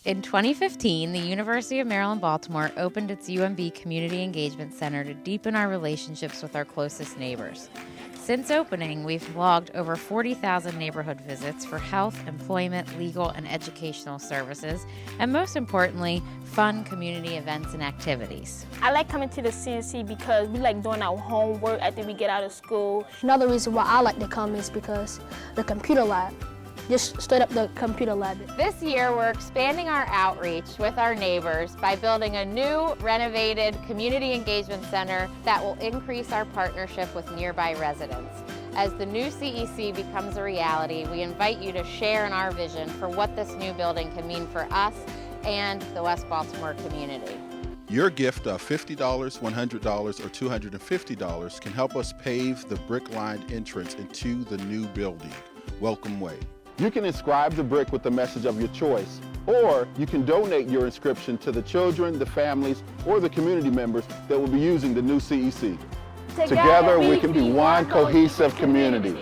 In 2015, the University of Maryland, Baltimore opened its UMB Community Engagement Center to deepen our relationships with our closest neighbors. Since opening, we've logged over 40,000 neighborhood visits for health, employment, legal, and educational services, and most importantly, fun community events and activities. I like coming to the CNC because we like doing our homework after we get out of school. Another reason why I like to come is because the computer lab. Just straight up the computer lab. This year, we're expanding our outreach with our neighbors by building a new, renovated community engagement center that will increase our partnership with nearby residents. As the new CEC becomes a reality, we invite you to share in our vision for what this new building can mean for us and the West Baltimore community. Your gift of $50, $100, or $250 can help us pave the brick-lined entrance into the new building. Welcome Way. You can inscribe the brick with the message of your choice, or you can donate your inscription to the children, the families, or the community members that will be using the new CEC. Together we can be one cohesive community.